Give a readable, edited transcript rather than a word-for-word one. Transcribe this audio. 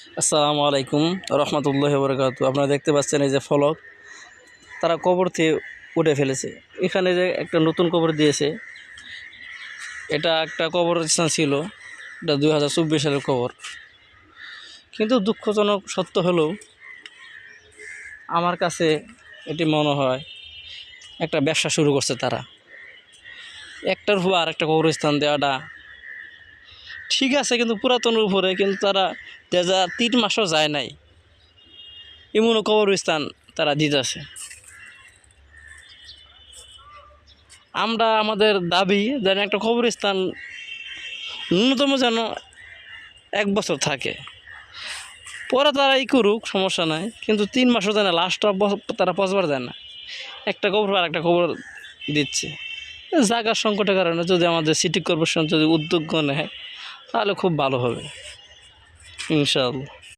আসসালামু আলাইকুম রহমতুল্লাহি ওয়া বারাকাতুহু। আপনারা দেখতে পাচ্ছেন এই যে ফলক, তারা কবর থেকে উঠে ফেলেছে। এখানে যে একটা নতুন কবর দিয়েছে, এটা একটা কবরস্থান ছিল, এটা 2024 সালের কবর। কিন্তু দুঃখজনক সত্য হলেও আমার কাছে এটি মনে হয় একটা ব্যবসা শুরু করছে তারা। একটার উপর আর একটা কবরস্থান দেওয়াটা ঠিক আছে, কিন্তু পুরাতনের উপরে কিন্তু তারা 3 মাসও যায় নাই এমনও কবরস্থান তারা দিতেছে। আমরা আমাদের দাবি যেন একটা কবরস্থান ন্যূনতম যেন 1 বছর থাকে, পরে তারা করুক, সমস্যা নাই, কিন্তু 3 মাসও যেন লাস্টটা তারা পচবার দেয় না। একটা কবর আর একটা কবর দিচ্ছে। জায়গার সংকটের কারণে যদি আমাদের সিটি কর্পোরেশন যদি উদ্যোগ নেয় তাহলে খুব ভালো হবে ইনশাআল্লাহ।